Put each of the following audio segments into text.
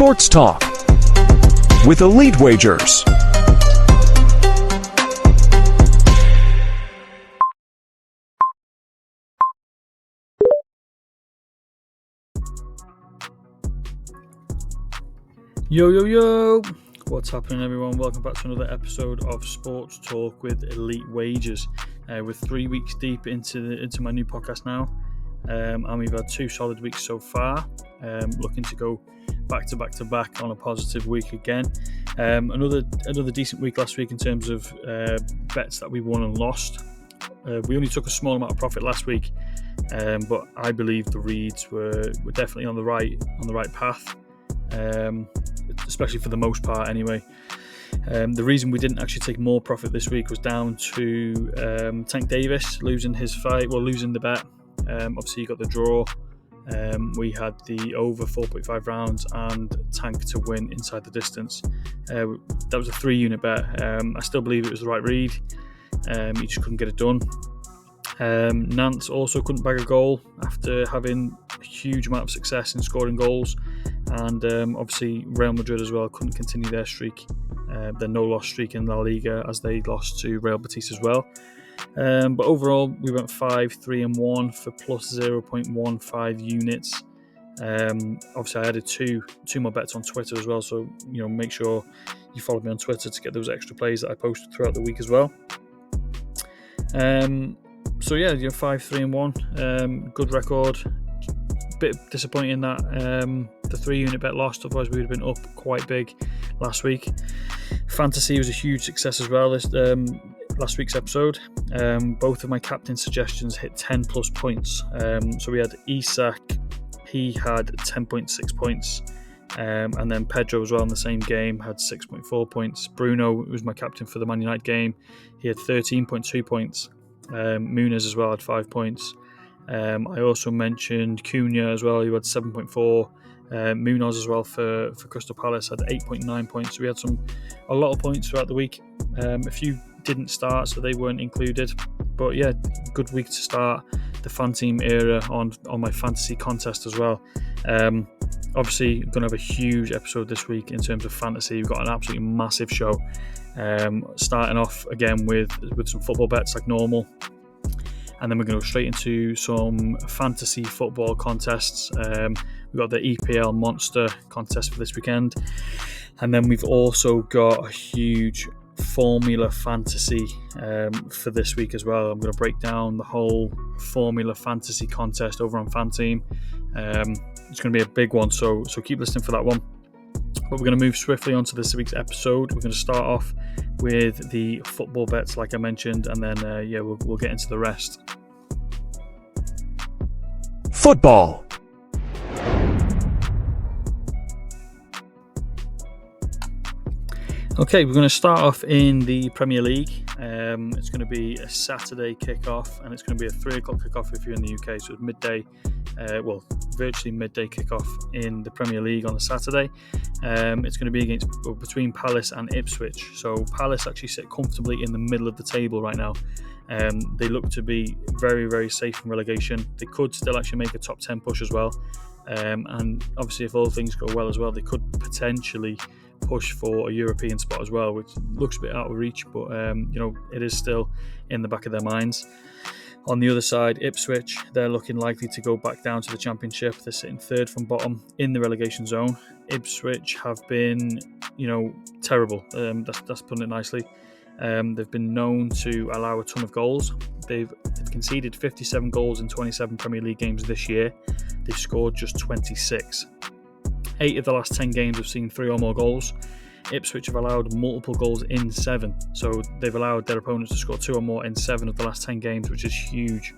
Sports Talk with Elite Wagers. Yo, what's happening, everyone? Welcome back to another episode of Sports Talk with Elite Wagers. We're 3 weeks deep into my new podcast now, and we've had 2 solid weeks so far. Looking to go back to back on a positive week again. Another decent week last week in terms of bets that we won and lost. We only took a small amount of profit last week, but I believe the reads were definitely on the right path. Especially for the most part anyway. The reason we didn't actually take more profit this week was down to Tank Davis losing the bet. Obviously, you got the draw. We had the over 4.5 rounds and Tank to win inside the distance. That was a 3-unit bet. I still believe it was the right read. He just couldn't get it done. Nance also couldn't bag a goal after having a huge amount of success in scoring goals, and obviously Real Madrid as well couldn't continue their streak, their no-loss streak in La Liga, as they lost to Real Betis as well. But overall, we went 5-3-1 for plus 0.15 units. Obviously, I added two more bets on Twitter as well, so make sure you follow me on Twitter to get those extra plays that I posted throughout the week as well. So yeah, 5-3-1, good record. Bit disappointing that the 3-unit bet lost, otherwise we would have been up quite big last week. Fantasy was a huge success as well this last week's episode. Both of my captain suggestions hit 10 plus points. So we had Isak, he had 10.6 points, and then Pedro as well in the same game had 6.4 points. Bruno was my captain for the Man United game, he had 13.2 points. Muniz as well had 5 points. I also mentioned Cunha as well, he had 7.4. Munoz as well for Crystal Palace had 8.9 points. So we had a lot of points throughout the week. A few didn't start, so they weren't included. But yeah, good week to start the FanTeam era on my fantasy contest as well. Obviously, going to have a huge episode this week in terms of fantasy. We've got an absolutely massive show. Starting off again with some football bets like normal, and then we're going to go straight into some fantasy football contests. We've got the EPL Monster Contest for this weekend, and then we've also got a huge Formula Fantasy for this week as well. I'm going to break down the whole Formula Fantasy Contest over on FanTeam. It's going to be a big one, so keep listening for that one. But we're going to move swiftly on to this week's episode. We're going to start off with the football bets, like I mentioned, and then we'll get into the rest. Football. Okay, we're going to start off in the Premier League. It's going to be a Saturday kickoff, and it's going to be a 3 o'clock kickoff if you're in the UK. So it's midday, virtually midday kickoff in the Premier League on a Saturday. It's going to be between Palace and Ipswich. So Palace actually sit comfortably in the middle of the table right now. They look to be very, very safe from relegation. They could still actually make a top 10 push as well. And obviously, if all things go well as well, they could potentially push for a European spot as well, which looks a bit out of reach, but it is still in the back of their minds. On the other side, Ipswich, they're looking likely to go back down to the Championship. They're sitting third from bottom in the relegation zone. Ipswich have been, terrible. That's putting it nicely. They've been known to allow a ton of goals. They've conceded 57 goals in 27 Premier League games this year. They've scored just 26. 8 of the last 10 games have seen 3 or more goals. Ipswich have allowed multiple goals in 7. So they've allowed their opponents to score 2 or more in 7 of the last 10 games, which is huge.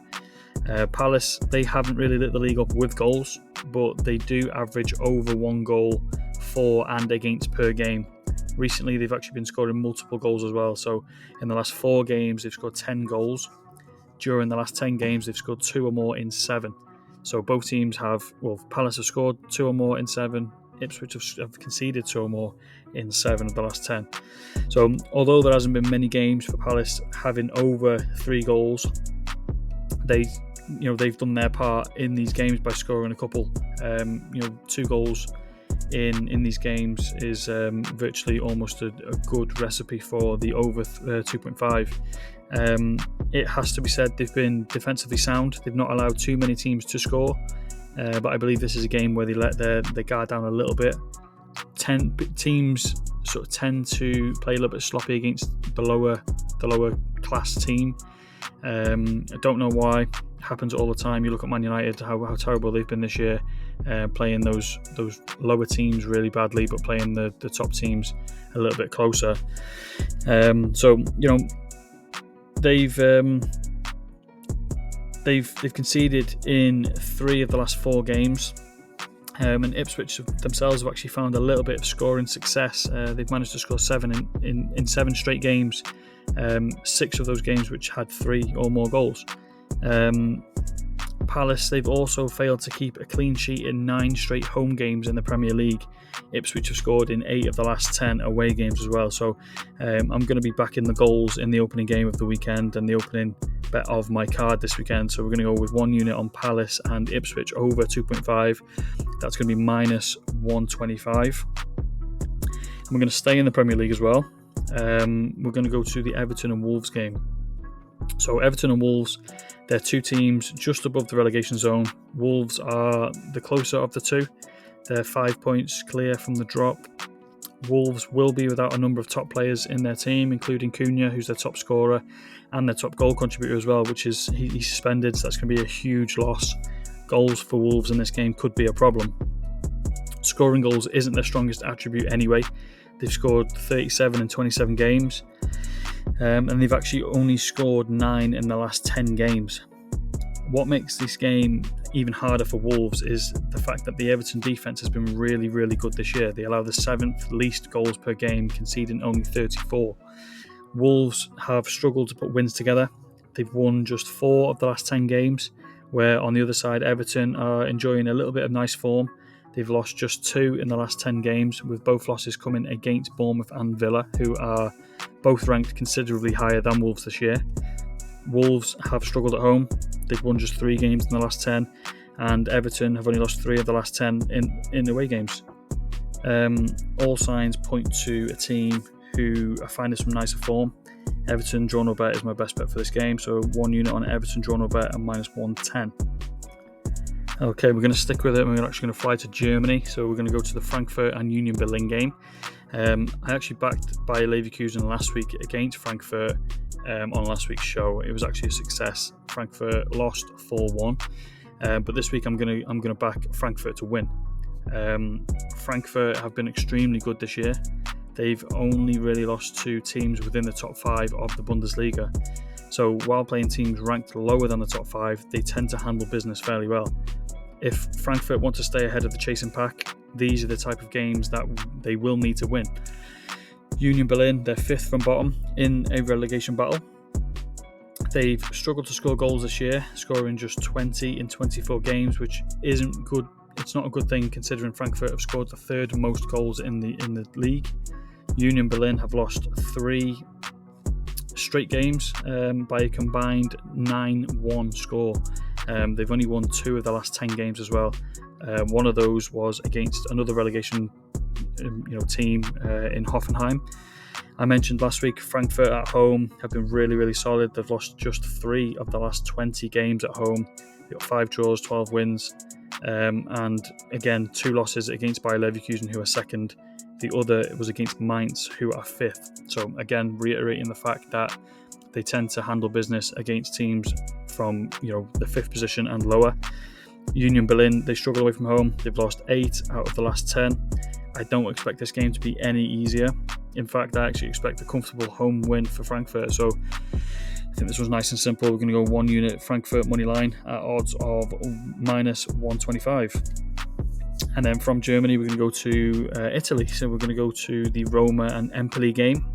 Palace, they haven't really lit the league up with goals, but they do average over 1 goal for and against per game. Recently, they've actually been scoring multiple goals as well. So in the last 4 games, they've scored 10 goals. During the last 10 games, they've scored 2 or more in 7. So both teams Palace have scored 2 or more in 7. Ipswich have conceded 2 or more in 7 of the last 10. So although there hasn't been many games for Palace having over 3 goals, they've done their part in these games by scoring a couple. 2 goals in these games is virtually almost a good recipe for the over 2.5. It has to be said they've been defensively sound. They've not allowed too many teams to score, but I believe this is a game where they let their guard down a little bit. Teams sort of tend to play a little bit sloppy against the lower class team. I don't know why. It happens all the time. You look at Man United, how terrible they've been this year, playing those lower teams really badly, but playing the top teams a little bit closer. So they've conceded in 3 of the last 4 games. And Ipswich themselves have actually found a little bit of scoring success. They've managed to score 7 in 7 straight games. 6 of those games which had 3 or more goals. Palace, they've also failed to keep a clean sheet in 9 straight home games in the Premier League. Ipswich have scored in 8 of the last 10 away games as well. So I'm going to be backing the goals in the opening game of the weekend and the opening bet of my card this weekend. So we're going to go with 1 unit on Palace and Ipswich over 2.5. That's going to be minus 125. And we're going to stay in the Premier League as well. We're going to go to the Everton and Wolves game. So Everton and Wolves, they're 2 teams just above the relegation zone. Wolves are the closer of the 2. They're 5 points clear from the drop. Wolves will be without a number of top players in their team, including Cunha, who's their top scorer, and their top goal contributor as well, which is he's suspended, so that's going to be a huge loss. Goals for Wolves in this game could be a problem. Scoring goals isn't their strongest attribute anyway. They've scored 37 in 27 games, and they've actually only scored 9 in the last 10 games. What makes this game even harder for Wolves is the fact that the Everton defence has been really, really good this year. They allow the 7th least goals per game, conceding only 34. Wolves have struggled to put wins together. They've won just 4 of the last 10 games, where on the other side, Everton are enjoying a little bit of nice form. They've lost just 2 in the last 10 games, with both losses coming against Bournemouth and Villa, who are both ranked considerably higher than Wolves this year. Wolves have struggled at home. They've won just 3 games in the last 10, and Everton have only lost 3 of the last 10 in away games. All signs point to a team who are finding some nicer form. Everton draw no bet is my best bet for this game, so 1 unit on Everton draw no bet and minus 110. Okay, we're going to stick with it. We're actually going to fly to Germany, so we're going to go to the Frankfurt and Union Berlin game. I actually backed Bayer Leverkusen last week against Frankfurt on last week's show. It was actually a success. Frankfurt lost 4-1, but this week I'm going to back Frankfurt to win. Frankfurt have been extremely good this year. They've only really lost to teams within the top 5 of the Bundesliga. So while playing teams ranked lower than the top 5, they tend to handle business fairly well. If Frankfurt want to stay ahead of the chasing pack, these are the type of games that they will need to win. Union Berlin, they're 5th from bottom in a relegation battle. They've struggled to score goals this year, scoring just 20 in 24 games, which isn't good. It's not a good thing considering Frankfurt have scored the 3rd most goals in the league. Union Berlin have lost 3 straight games by a combined 9-1 score. They've only won 2 of the last 10 games as well. One of those was against another relegation team in Hoffenheim. I mentioned last week Frankfurt at home have been really, really solid. They've lost just 3 of the last 20 games at home. They've got 5 draws, 12 wins, and again 2 losses against Bayer Leverkusen, who are 2nd. The other was against Mainz, who are 5th. So again, reiterating the fact that they tend to handle business against teams from the 5th position and lower. Union Berlin, they struggle away from home. They've lost 8 out of the last 10. I don't expect this game to be any easier. In fact, I actually expect a comfortable home win for Frankfurt. So I think this was nice and simple. We're going to go 1 unit Frankfurt money line at odds of minus 125. And then from Germany, we're going to go to Italy. So we're going to go to the Roma and Empoli game.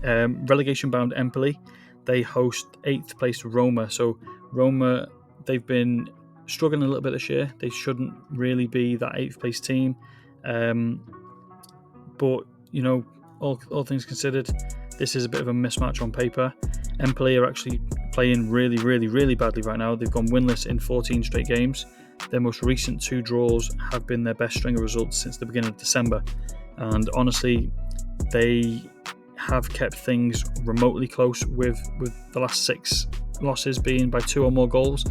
Relegation-bound Empoli, they host 8th placed Roma. So Roma, they've been struggling a little bit this year. They shouldn't really be that 8th placed team. But, all things considered, this is a bit of a mismatch on paper. Empoli are actually playing really, really, really badly right now. They've gone winless in 14 straight games. Their most recent 2 draws have been their best string of results since the beginning of December. And honestly, they have kept things remotely close with the last 6 losses being by 2 or more goals.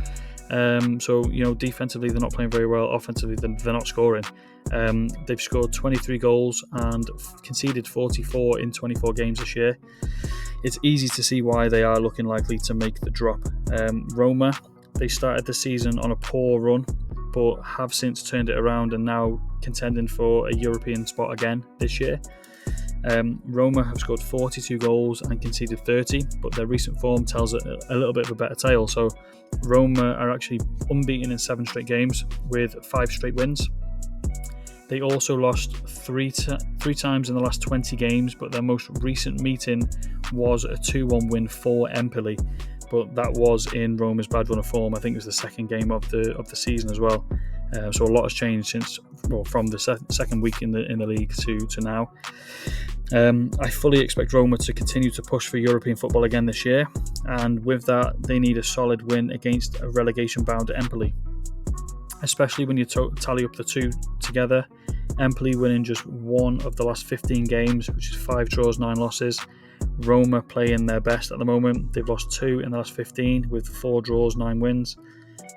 So, defensively they're not playing very well. Offensively they're not scoring. They've scored 23 goals and conceded 44 in 24 games this year. It's easy to see why they are looking likely to make the drop. Roma, they started the season on a poor run, but have since turned it around and now contending for a European spot again this year. Roma have scored 42 goals and conceded 30, but their recent form tells a little bit of a better tale. So Roma are actually unbeaten in 7 straight games with 5 straight wins. They also lost three times in the last 20 games, but their most recent meeting was a 2-1 win for Empoli. But that was in Roma's bad run of form. I think it was the second game of the season as well. So a lot has changed from the second week in the league to now. I fully expect Roma to continue to push for European football again this year, and with that, they need a solid win against a relegation-bound Empoli. Especially when you tally up the 2 together. Empoli winning just 1 of the last 15 games, which is 5 draws, 9 losses. Roma playing their best at the moment. They've lost 2 in the last 15 with 4 draws, 9 wins.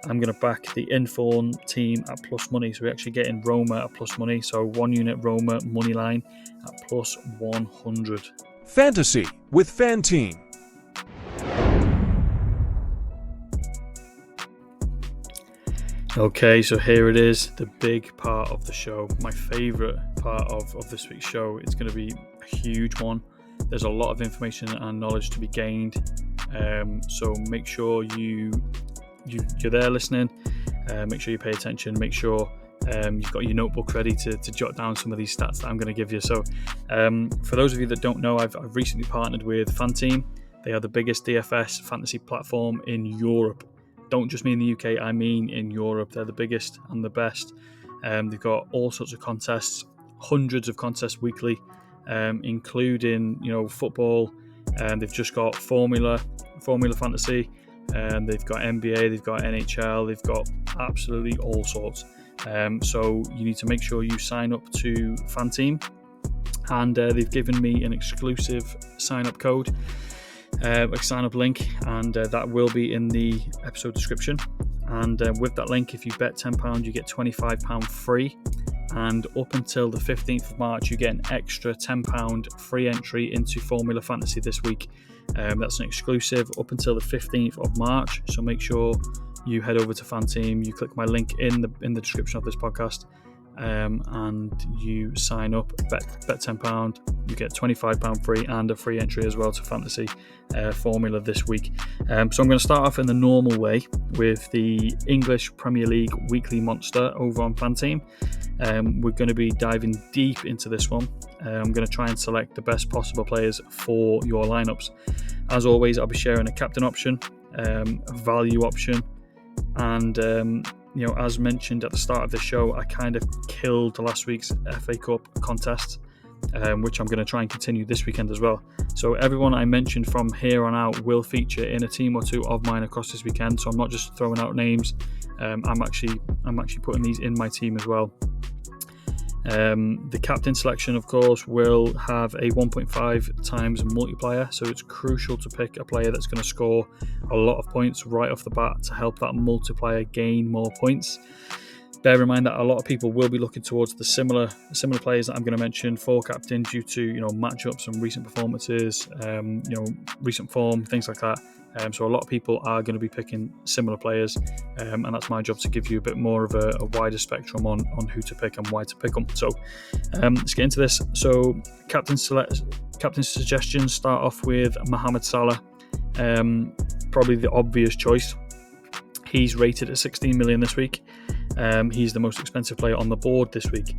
I'm going to back the inform team at plus money. So we're actually getting Roma at plus money. So 1 unit Roma money line at plus 100. Fantasy with FanTeam. Okay, so here it is, the big part of the show, my favourite part of this week's show. It's going to be a huge one. There's a lot of information and knowledge to be gained, so make sure you're there listening. Make sure you pay attention. Make sure you've got your notebook ready to jot down some of these stats that I'm going to give you. So for those of you that don't know, I've recently partnered with FanTeam. They are the biggest DFS fantasy platform in Europe. Don't just mean the UK, I mean in Europe. They're the biggest and the best. They've got all sorts of contests, hundreds of contests weekly, including football. They've just got Formula Fantasy. They've got NBA, they've got NHL, they've got absolutely all sorts. So you need to make sure you sign up to FanTeam, and they've given me an exclusive sign-up code. A sign-up link, and that will be in the episode description. And with that link, if you bet £10, you get £25 free, and up until the 15th of March you get an extra £10 free entry into Formula Fantasy this week. That's an exclusive up until the 15th of March, so make sure you head over to FanTeam, you click my link in the description of this podcast, and you sign up, bet £10, you get £25 free and a free entry as well to Fantasy Formula this week. So I'm going to start off in the normal way with the English Premier League Weekly Monster over on FanTeam. We're going to be diving deep into this one. I'm going to try and select the best possible players for your lineups. As always, I'll be sharing a captain option, a value option, and as mentioned at the start of the show, I kind of killed last week's FA Cup contest, which I'm going to try and continue this weekend as well. So everyone I mentioned from here on out will feature in a team or 2 of mine across this weekend. So I'm not just throwing out names. I'm actually putting these in my team as well. The captain selection, of course, will have a 1.5 times multiplier, so it's crucial to pick a player that's going to score a lot of points right off the bat to help that multiplier gain more points. Bear in mind that a lot of people will be looking towards the similar players that I'm going to mention for captain due to matchups and recent performances, recent form, things like that. So a lot of people are going to be picking similar players, and that's my job to give you a bit more of a wider spectrum on who to pick and why to pick them. So let's get into this. So captain suggestions start off with Mohamed Salah, probably the obvious choice. He's rated at 16 million this week. He's the most expensive player on the board this week.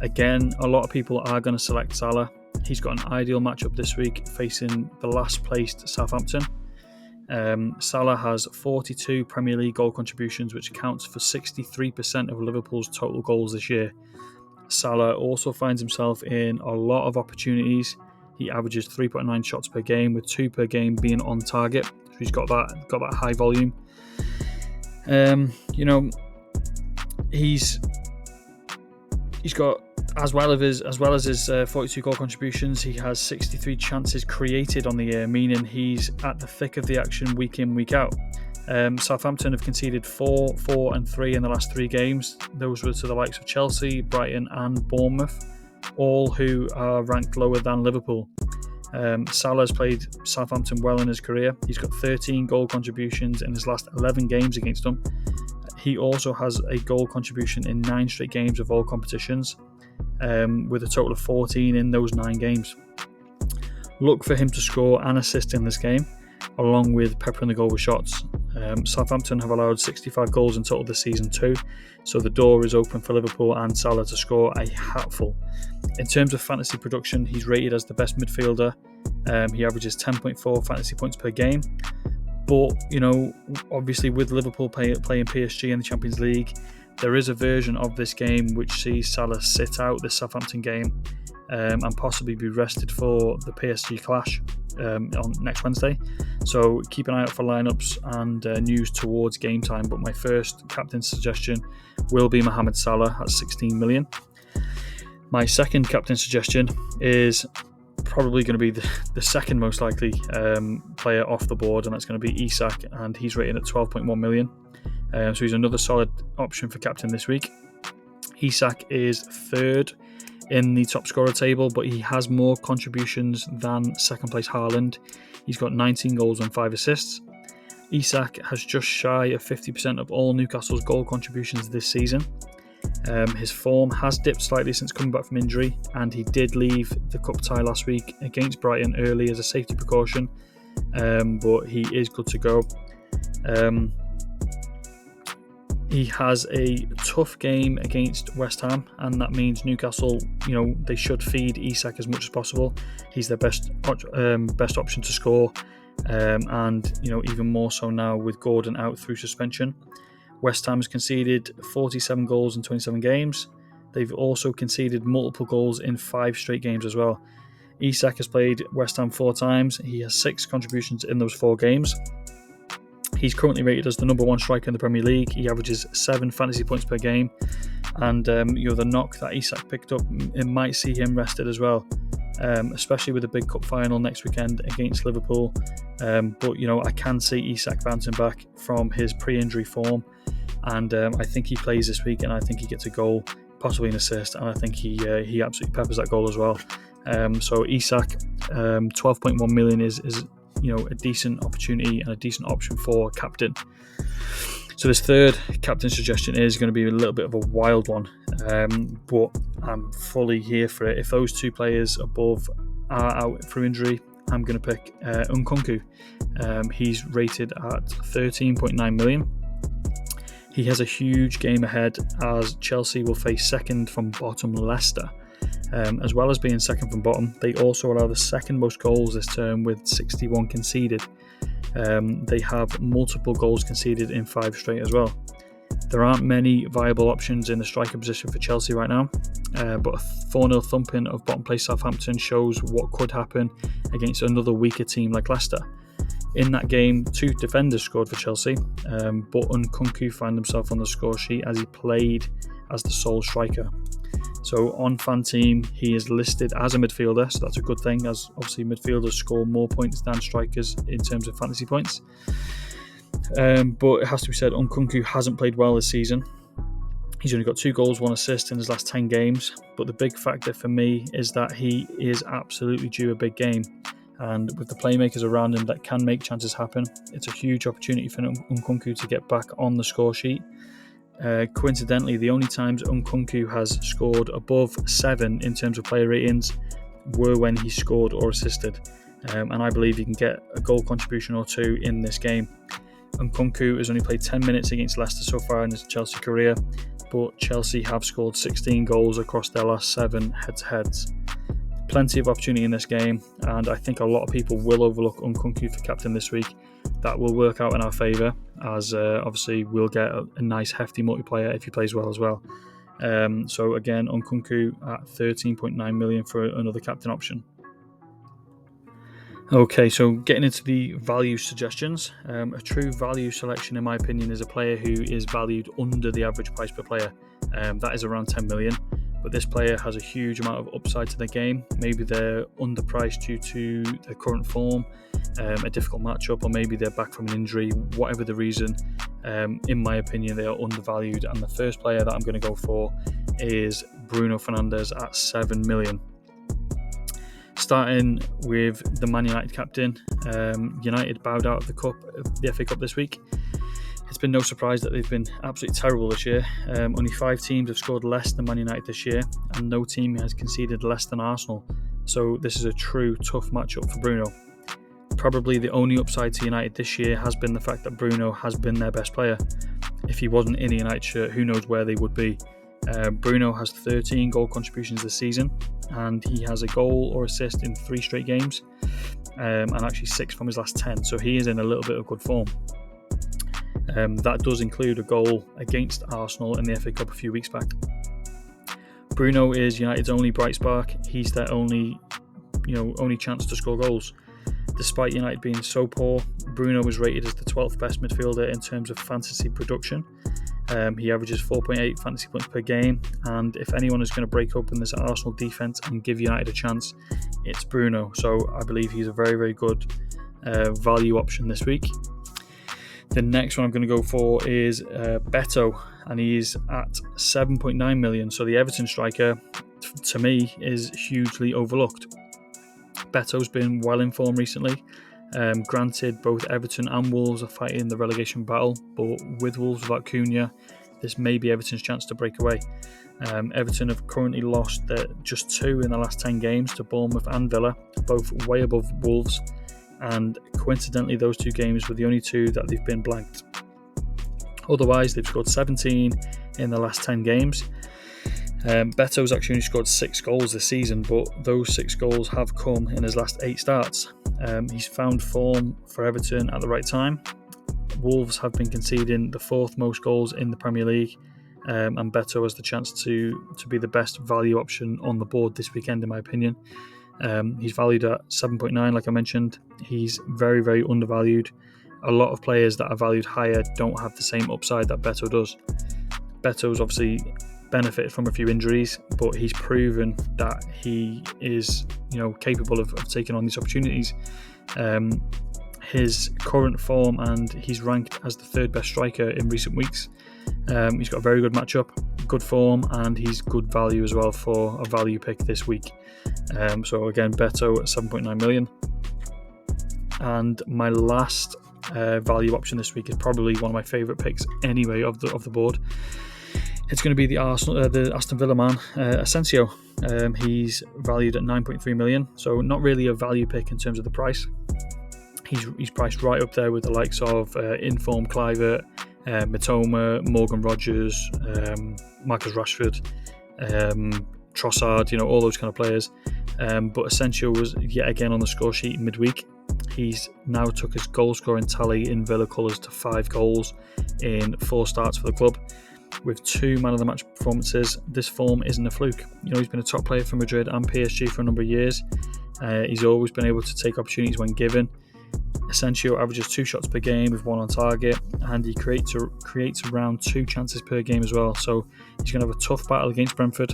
Again, a lot of people are going to select Salah. He's got an ideal matchup this week facing the last placed Southampton. Salah has 42 Premier League goal contributions, which accounts for 63% of Liverpool's total goals this year. Salah also finds himself in a lot of opportunities. He averages 3.9 shots per game, with 2 per game being on target. So he's got that high volume. he's got, as well as his 42 goal contributions, he has 63 chances created on the year, meaning he's at the thick of the action week in, week out. Southampton have conceded 4, 4 and 3 in the last 3 games. Those were to the likes of Chelsea, Brighton and Bournemouth, all who are ranked lower than Liverpool. Salah has played Southampton well in his career. He's got 13 goal contributions in his last 11 games against them. He also has a goal contribution in 9 straight games of all competitions, with a total of 14 in those 9 games. Look for him to score and assist in this game, along with peppering the goal with shots. Southampton have allowed 65 goals in total this season too, so the door is open for Liverpool and Salah to score a hatful. In terms of fantasy production, he's rated as the best midfielder. He averages 10.4 fantasy points per game. But, obviously with Liverpool playing PSG in the Champions League, there is a version of this game which sees Salah sit out this Southampton game and possibly be rested for the PSG clash on next Wednesday. So keep an eye out for lineups and news towards game time. But my first captain suggestion will be Mohamed Salah at 16 million. My second captain suggestion is probably going to be the second most likely player off the board, and that's going to be Isak, and he's rated at 12.1 million. So he's another solid option for captain this week. Isak is third in the top scorer table, but he has more contributions than second place Haaland. He's got 19 goals and 5 assists. Isak has just shy of 50% of all Newcastle's goal contributions this season. His form has dipped slightly since coming back from injury, and he did leave the cup tie last week against Brighton early as a safety precaution, but he is good to go. He has a tough game against West Ham, and that means Newcastle, they should feed Isak as much as possible. He's their best option to score, and even more so now with Gordon out through suspension. West Ham has conceded 47 goals in 27 games. They've also conceded multiple goals in 5 straight games as well. Isak has played West Ham 4 times. He has 6 contributions in those 4 games. He's currently rated as the number 1 striker in the Premier League. He averages 7 fantasy points per game. And the knock that Isak picked up, it might see him rested as well, especially with the big cup final next weekend against Liverpool. But I can see Isak bouncing back from his pre-injury form. And I think he plays this week, and I think he gets a goal, possibly an assist, and I think he absolutely peppers that goal as well. So Isak, 12.1 million is a decent opportunity and a decent option for captain. So this third captain suggestion is going to be a little bit of a wild one, but I'm fully here for it. If those 2 players above are out through injury, I'm going to pick Nkunku. He's rated at 13.9 million. He has a huge game ahead as Chelsea will face second from bottom Leicester. As well as being second from bottom, they also allow the second most goals this term with 61 conceded. They have multiple goals conceded in 5 straight as well. There aren't many viable options in the striker position for Chelsea right now, but a 4-0 thumping of bottom place Southampton shows what could happen against another weaker team like Leicester. In that game, 2 defenders scored for Chelsea, but Nkunku found himself on the score sheet as he played as the sole striker. So on FanTeam, he is listed as a midfielder, so that's a good thing, as obviously midfielders score more points than strikers in terms of fantasy points. But it has to be said, Nkunku hasn't played well this season. He's only got 2 goals, 1 assist in his last 10 games, but the big factor for me is that he is absolutely due a big game. And with the playmakers around him that can make chances happen, it's a huge opportunity for Nkunku to get back on the score sheet. Coincidentally, the only times Nkunku has scored above 7 in terms of player ratings were when he scored or assisted. And I believe he can get a goal contribution or 2 in this game. Nkunku has only played 10 minutes against Leicester so far in his Chelsea career, but Chelsea have scored 16 goals across their last 7 head-to-heads. Plenty of opportunity in this game, and I think a lot of people will overlook Nkunku for captain this week. That will work out in our favour, as obviously we'll get a nice hefty multiplier if he plays well as well. So again, Nkunku at 13.9 million for another captain option. Okay, so getting into the value suggestions. A true value selection, in my opinion, is a player who is valued under the average price per player. That is around 10 million. But this player has a huge amount of upside to their game. Maybe they're underpriced due to their current form, a difficult matchup, or maybe they're back from an injury. Whatever the reason, in my opinion, they are undervalued. And the first player that I'm going to go for is Bruno Fernandes at 7 million. Starting with the Man United captain, United bowed out of the FA Cup this week. It's been no surprise that they've been absolutely terrible this year. Only 5 teams have scored less than Man United this year, and no team has conceded less than Arsenal. So this is a true tough matchup for Bruno. Probably the only upside to United this year has been the fact that Bruno has been their best player. If he wasn't in a United shirt, who knows where they would be. Bruno has 13 goal contributions this season, and he has a goal or assist in 3 straight games, and actually 6 from his last 10, so he is in a little bit of good form. That does include a goal against Arsenal in the FA Cup a few weeks back. Bruno is United's only bright spark. He's their only chance to score goals. Despite United being so poor, Bruno was rated as the 12th best midfielder in terms of fantasy production. He averages 4.8 fantasy points per game, and if anyone is going to break open this Arsenal defence and give United a chance, it's Bruno. So I believe he's a very, very good value option this week. The next one I'm going to go for is Beto, and he's at 7.9 million. So the Everton striker, to me, is hugely overlooked. Beto's been well in form recently. Granted, both Everton and Wolves are fighting the relegation battle, but with Wolves without Cunha, this may be Everton's chance to break away. Everton have currently lost just 2 in the last 10 games to Bournemouth and Villa, both way above Wolves, and coincidentally those 2 games were the only 2 that they've been blanked. Otherwise, they've scored 17 in the last 10 games. Beto's actually only scored 6 goals this season, but those 6 goals have come in his last 8 starts. He's found form for Everton at the right time. Wolves have been conceding the 4th most goals in the Premier League, and Beto has the chance to be the best value option on the board this weekend, in my opinion. He's valued at 7.9, like I mentioned. He's very, very undervalued. A lot of players that are valued higher don't have the same upside that Beto does. Beto's obviously benefited from a few injuries, but he's proven that he is, capable of taking on these opportunities. His current form, and he's ranked as the 3rd best striker in recent weeks. He's got a very good matchup, good form, and he's good value as well for a value pick this week. So again, Beto at 7.9 million. And my last value option this week is probably one of my favourite picks anyway of the board. It's going to be the Aston Villa man, Asensio. He's valued at 9.3 million, so not really a value pick in terms of the price. He's priced right up there with the likes of Inform Kluivert, Mitoma, Morgan Rogers, Marcus Rashford, Trossard, all those kind of players. But Asensio was yet again on the score sheet midweek. He's now took his goal scoring tally in Villa colours to 5 goals in 4 starts for the club. With 2 man of the match performances, this form isn't a fluke. He's been a top player for Madrid and PSG for a number of years. He's always been able to take opportunities when given. Asensio averages 2 shots per game with 1 on target, and he creates around 2 chances per game as well. So he's going to have a tough battle against Brentford,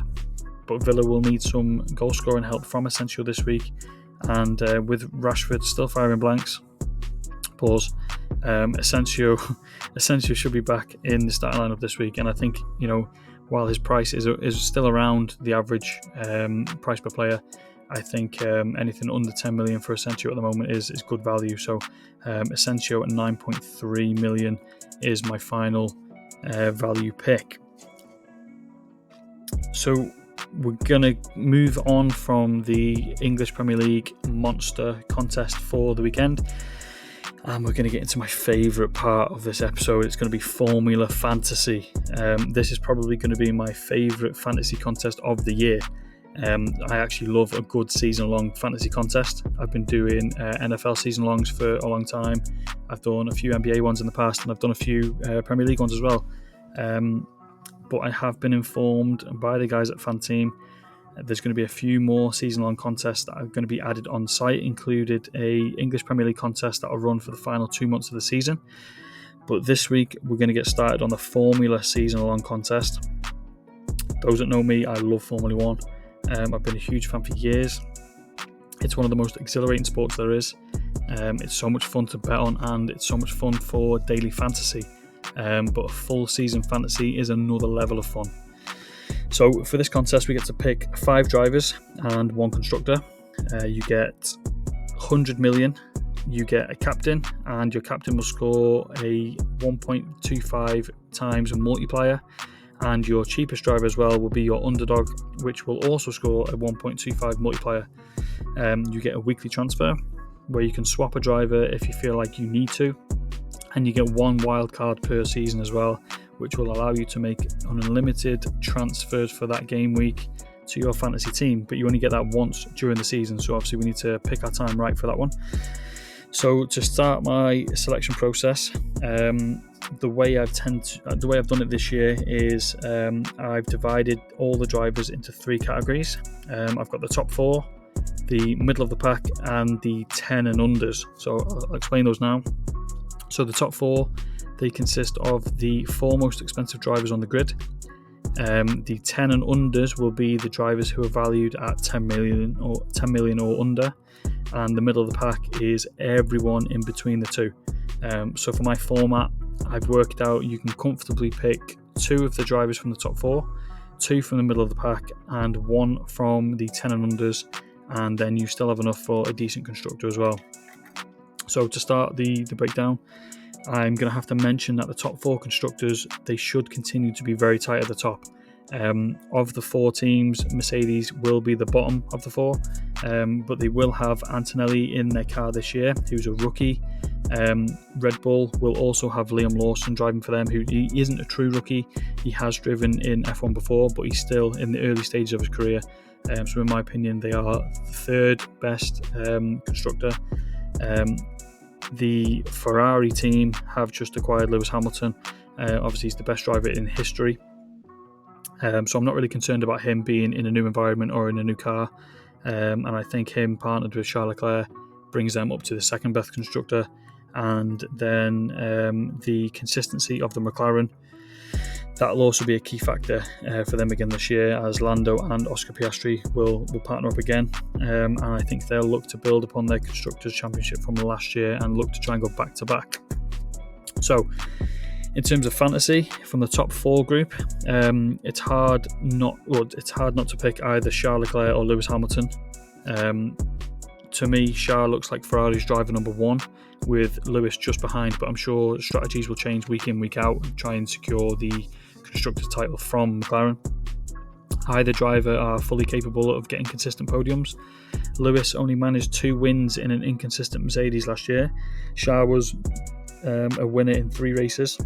but Villa will need some goal scoring help from Asensio this week. And with Rashford still firing blanks, Asensio should be back in the starting lineup this week. And I think, while his price is still around the average price per player, I think anything under 10 million for Asensio at the moment is good value. So Asensio at 9.3 million is my final value pick. So we're going to move on from the English Premier League Monster Contest for the weekend, and we're going to get into my favourite part of this episode. It's going to be Formula Fantasy. This is probably going to be my favourite fantasy contest of the year. I actually love a good season-long fantasy contest. I've been doing NFL season-longs for a long time. I've done a few NBA ones in the past, and I've done a few Premier League ones as well. But I have been informed by the guys at FanTeam There's going to be a few more season-long contests that are going to be added on site, included a English Premier League contest that will run for the final 2 months of the season. But this week, we're going to get started on the Formula season-long contest. Those that know me, I love Formula 1. I've been a huge fan for years. It's one of the most exhilarating sports there is. It's so much fun to bet on, and it's so much fun for daily fantasy. But a full season fantasy is another level of fun. So for this contest, we get to pick 5 drivers and 1 constructor. You get 100 million. You get a captain, and your captain will score a 1.25 times multiplier. And your cheapest driver as well will be your underdog, which will also score a 1.25 multiplier. You get a weekly transfer where you can swap a driver if you feel like you need to, and you get 1 wild card per season as well, which will allow you to make unlimited transfers for that game week to your fantasy team. But you only get that once during the season, so obviously we need to pick our time right for that one. So to start my selection process, the way I've done it this year is I've divided all the drivers into 3 categories. I've got the top 4, the middle of the pack, and the 10 and unders. So I'll explain those now. So the top 4, they consist of the 4 most expensive drivers on the grid. The 10 and unders will be the drivers who are valued at 10 million or under. And the middle of the pack is everyone in between the 2. So for my format, I've worked out you can comfortably pick 2 of the drivers from the top 4, 2 from the middle of the pack, and 1 from the 10 and unders, and then you still have enough for a decent constructor as well. So to start the breakdown, I'm going to have to mention that the top 4 constructors, they should continue to be very tight at the top. Of the 4 teams, Mercedes will be the bottom of the 4, but they will have Antonelli in their car this year, who's a rookie. Red Bull will also have Liam Lawson driving for them, who he isn't a true rookie. He has driven in F1 before, but he's still in the early stages of his career. So in my opinion, they are the 3rd best constructor. The Ferrari team have just acquired Lewis Hamilton. Obviously, he's the best driver in history. So I'm not really concerned about him being in a new environment or in a new car. And I think him partnered with Charles Leclerc brings them up to the 2nd best constructor. And then the consistency of the McLaren, that'll also be a key factor for them again this year, as Lando and Oscar Piastri will partner up again. And I think they'll look to build upon their Constructors' Championship from last year and look to try and go back to back. So in terms of fantasy, from the top 4 group, it's hard not to pick either Charles Leclerc or Lewis Hamilton. To me, Charles looks like Ferrari's driver number 1, with Lewis just behind, but I'm sure strategies will change week in, week out and try and secure the Constructors' title from McLaren. Either driver are fully capable of getting consistent podiums. Lewis only managed 2 wins in an inconsistent Mercedes last year. Charles was a winner in 3 races,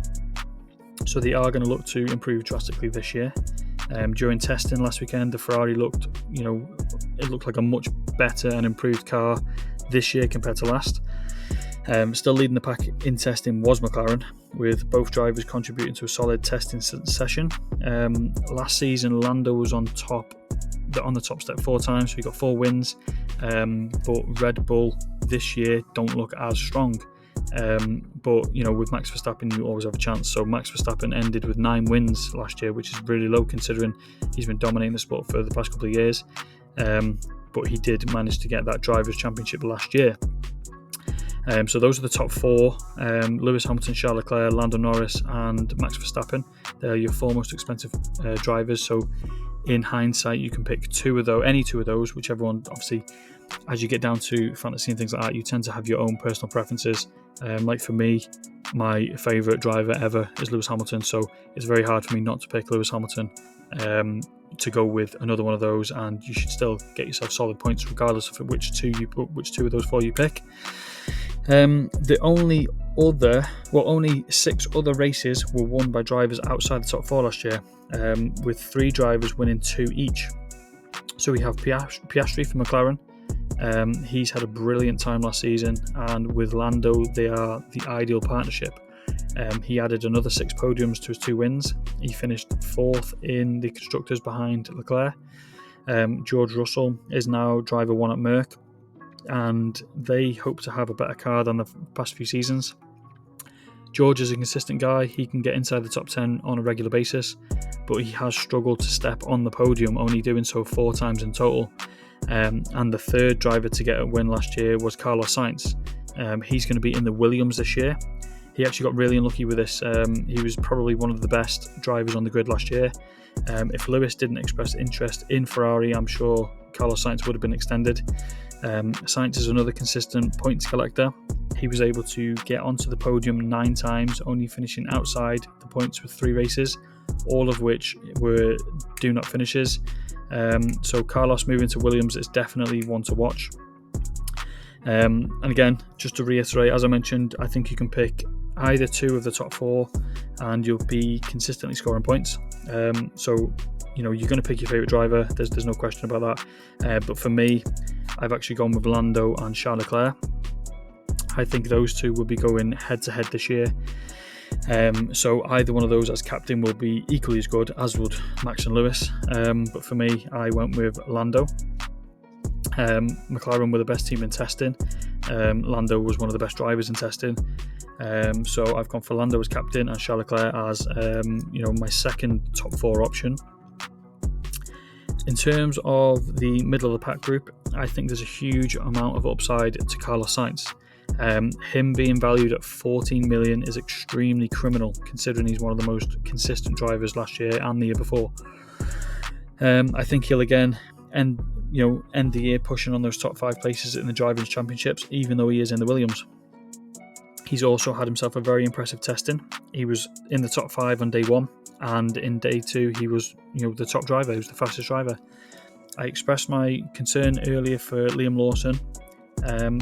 so they are going to look to improve drastically this year. During testing last weekend, the Ferrari looked like a much better and improved car this year compared to last. Still leading the pack in testing was McLaren, with both drivers contributing to a solid testing session. Last season, Lando was on the top step 4 times, so he got 4 wins. But Red Bull this year don't look as strong. But with Max Verstappen, you always have a chance. So Max Verstappen ended with 9 wins last year, which is really low considering he's been dominating the sport for the past couple of years. But he did manage to get that Drivers' Championship last year. So those are the top 4: Lewis Hamilton, Charles Leclerc, Lando Norris, and Max Verstappen. They're your 4 most expensive drivers. So in hindsight, you can pick any two of those, whichever one. Obviously, as you get down to fantasy and things like that, you tend to have your own personal preferences. Like for me, my favourite driver ever is Lewis Hamilton, so it's very hard for me not to pick Lewis Hamilton to go with another one of those, and you should still get yourself solid points regardless of which two of those 4 you pick. Only 6 other races were won by drivers outside the top 4 last year, with 3 drivers winning 2 each. So we have Piastri from McLaren. He's had a brilliant time last season, and with Lando, they are the ideal partnership. He added another 6 podiums to his 2 wins. He finished 4th in the Constructors behind Leclerc. George Russell is now driver 1 at Merck, and they hope to have a better car than the past few seasons. George is a consistent guy. He can get inside the top 10 on a regular basis, but he has struggled to step on the podium, only doing so 4 times in total. And the third driver to get a win last year was Carlos Sainz. He's going to be in the Williams this year. He actually got really unlucky with this. He was probably one of the best drivers on the grid last year. If Lewis didn't express interest in Ferrari, I'm sure Carlos Sainz would have been extended. Sainz is another consistent points collector. He was able to get onto the podium 9 times, only finishing outside the points with 3 races, all of which were do-not finishes. So Carlos moving to Williams is definitely one to watch. And again, just to reiterate, as I mentioned, I think you can pick either 2 of the top 4 and you'll be consistently scoring points. So you're going to pick your favourite driver, there's no question about that. But for me, I've actually gone with Lando and Charles Leclerc. I think those 2 will be going head-to-head this year. So either one of those as captain will be equally as good, as would Max and Lewis. But for me, I went with Lando. McLaren were the best team in testing. Lando was one of the best drivers in testing. So I've gone for Lando as captain and Charles Leclerc as my second top 4 option. In terms of the middle of the pack group, I think there's a huge amount of upside to Carlos Sainz. Him being valued at 14 million is extremely criminal, considering he's one of the most consistent drivers last year and the year before. I think he'll again end the year pushing on those top 5 places in the Drivers' Championships, even though he is in the Williams. He's also had himself a very impressive testing. He was in the top 5 on day 1, and in day 2 he was the top driver. He was the fastest driver. I expressed my concern earlier for Liam Lawson,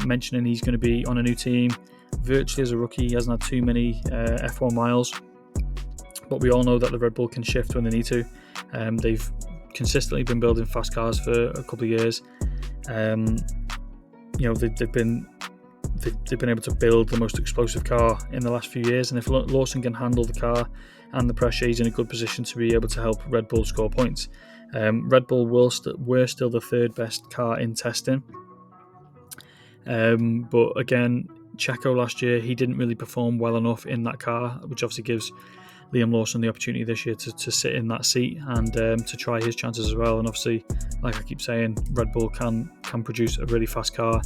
mentioning he's going to be on a new team virtually as a rookie. He hasn't had too many F1 miles, but we all know that the Red Bull can shift when they need to. They've consistently been building fast cars for a couple of years. They've been able to build the most explosive car in the last few years, and if Lawson can handle the car and the pressure, he's in a good position to be able to help Red Bull score points. Red Bull were still the 3rd best car in testing, but again, Checo last year, he didn't really perform well enough in that car, which obviously gives Liam Lawson the opportunity this year to sit in that seat and to try his chances as well. And obviously, like I keep saying, Red Bull can produce a really fast car.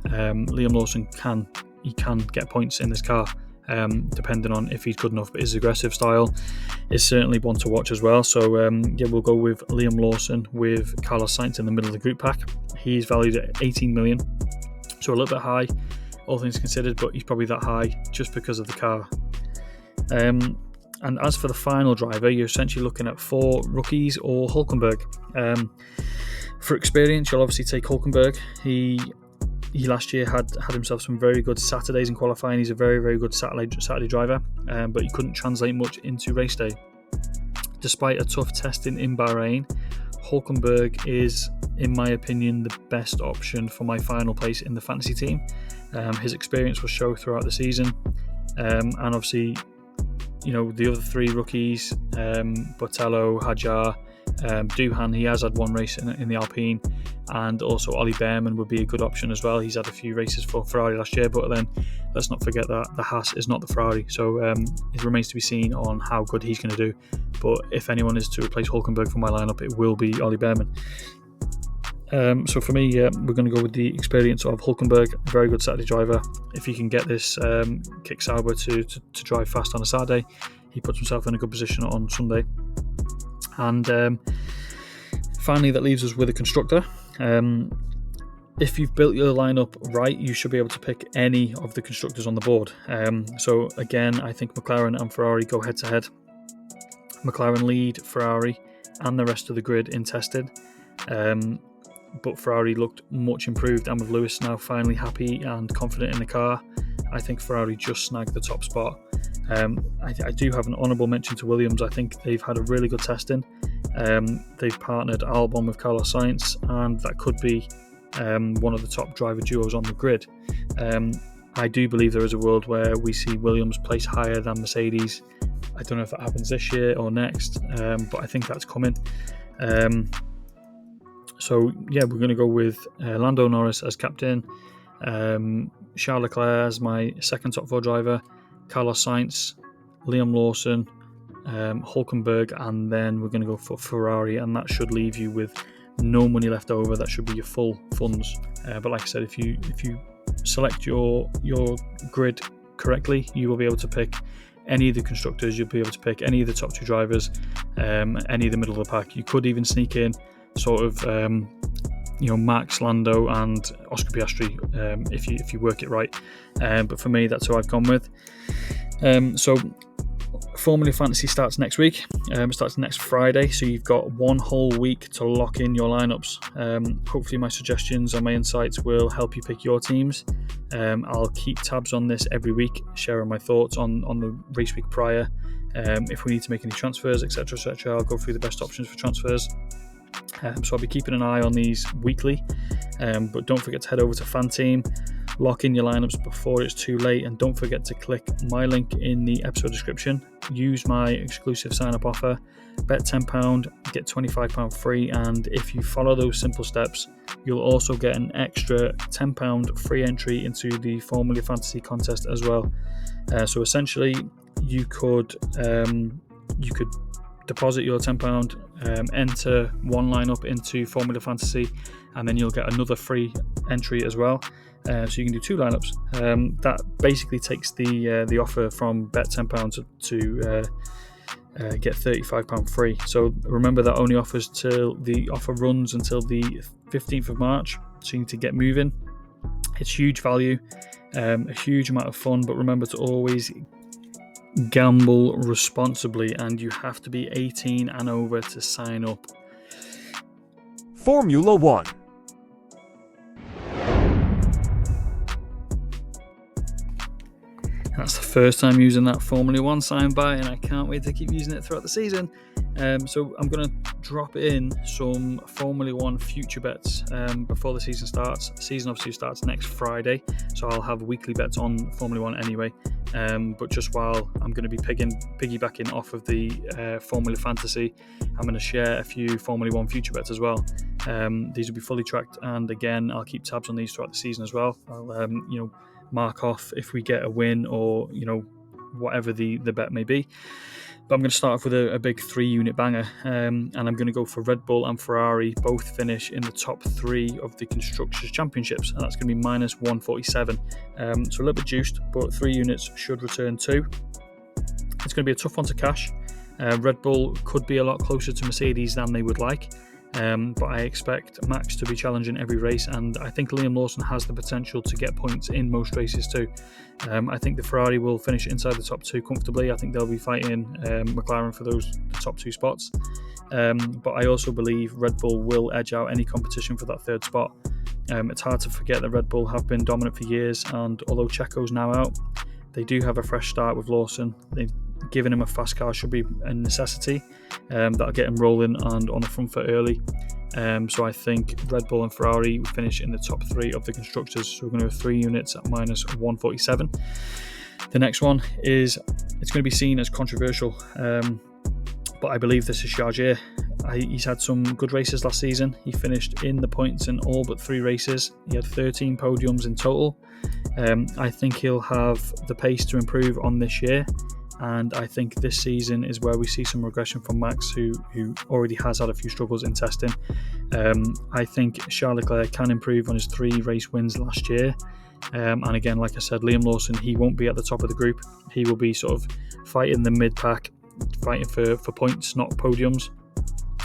Liam Lawson can get points in this car, depending on if he's good enough. But his aggressive style is certainly one to watch as well. So we'll go with Liam Lawson with Carlos Sainz in the middle of the group pack. He's valued at 18 million, so a little bit high, all things considered, but he's probably that high just because of the car. And as for the final driver, you're essentially looking at 4 rookies or Hülkenberg. For experience, you'll obviously take Hülkenberg. He last year had himself some very good Saturdays in qualifying. He's a very, very good Saturday driver, but he couldn't translate much into race day. Despite a tough testing in Bahrain, Hülkenberg is, in my opinion, the best option for my final place in the fantasy team. His experience will show throughout the season, and obviously, the other 3 rookies, Botello, Hadjar, Doohan, he has had 1 race in the Alpine, and also Ollie Behrman would be a good option as well. He's had a few races for Ferrari last year, but then let's not forget that the Haas is not the Ferrari, so it remains to be seen on how good he's going to do. But if anyone is to replace Hülkenberg from my lineup, it will be Ollie Behrman. So for me, we're going to go with the experience of Hülkenberg, a very good Saturday driver. If he can get this Kick Sauber to drive fast on a Saturday, he puts himself in a good position on Sunday. And finally, that leaves us with a constructor. If you've built your lineup right, you should be able to pick any of the constructors on the board. So again, I think McLaren and Ferrari go head to head. McLaren lead Ferrari and the rest of the grid in testing. But Ferrari looked much improved, and with Lewis now finally happy and confident in the car, I think Ferrari just snagged the top spot. I do have an honourable mention to Williams. I think they've had a really good testing. They've partnered Albon with Carlos Sainz, and that could be one of the top driver duos on the grid. I do believe there is a world where we see Williams place higher than Mercedes. I don't know if that happens this year or next, but I think that's coming. So yeah, we're going to go with Lando Norris as captain, Charles Leclerc as my second top 4 driver, Carlos Sainz, Liam Lawson, Hulkenberg, and then we're going to go for Ferrari, and that should leave you with no money left over. That should be your full funds. But like I said, if you select your grid correctly, you will be able to pick any of the constructors. You'll be able to pick any of the top 2 drivers, any of the middle of the pack. You could even sneak in sort of Max, Lando, and Oscar Piastri if you work it right. But for me, that's who I've gone with. So Formula Fantasy starts next week. It starts next Friday, so you've got one whole week to lock in your lineups. Hopefully my suggestions and my insights will help you pick your teams. I'll keep tabs on this every week, sharing my thoughts on the race week prior. If we need to make any transfers, etc., I'll go through the best options for transfers. So I'll be keeping an eye on these weekly, but don't forget to head over to FanTeam, lock in your lineups before it's too late, and don't forget to click my link in the episode description. Use my exclusive sign-up offer, bet £10, get £25 free, and if you follow those simple steps, you'll also get an extra £10 free entry into the Formula Fantasy contest as well. So essentially, you could deposit your £10, enter one lineup into Formula Fantasy, and then you'll get another free entry as well. So you can do 2 lineups. That basically takes the offer from bet £10 to get £35 free. So remember, that only offers till the offer runs until the 15th of March. So you need to get moving. It's huge value, a huge amount of fun, but remember to always gamble responsibly, and you have to be 18 and over to sign up. Formula One. That's the first time using that Formula One sign by, and I can't wait to keep using it throughout the season. So I'm going to drop in some Formula One future bets before the season starts. The season obviously starts next Friday, so I'll have weekly bets on Formula One anyway. But just while I'm going to be piggybacking off of the Formula Fantasy, I'm going to share a few Formula One future bets as well. These will be fully tracked, and again, I'll keep tabs on these throughout the season as well. I'll mark off if we get a win, or whatever the bet may be. But I'm going to start off with a big 3-unit banger, and I'm going to go for Red Bull and Ferrari both finish in the top 3 of the Constructors' Championships, and that's going to be minus 147. So a little bit juiced, but 3 units should return 2. It's going to be a tough one to cash. Red Bull could be a lot closer to Mercedes than they would like, but I expect Max to be challenging every race, and I think Liam Lawson has the potential to get points in most races too. I think the Ferrari will finish inside the top 2 comfortably. I think they'll be fighting McLaren for the top 2 spots, but I also believe Red Bull will edge out any competition for that 3rd spot. It's hard to forget that Red Bull have been dominant for years, and although Checo's now out, they do have a fresh start with Lawson. Giving him a fast car should be a necessity. That'll get him rolling and on the front foot early. So I think Red Bull and Ferrari will finish in the top 3 of the Constructors. So we're going to have 3 units at minus 147. The next one it's going to be seen as controversial, but I believe this is Chargier. He's had some good races last season. He finished in the points in all but 3 races. He had 13 podiums in total. I think he'll have the pace to improve on this year, and I think this season is where we see some regression from Max, who already has had a few struggles in testing. I think Charles Leclerc can improve on his 3 race wins last year, and again, like I said, Liam Lawson, he won't be at the top of the group. He will be sort of fighting the mid-pack, fighting for points, not podiums.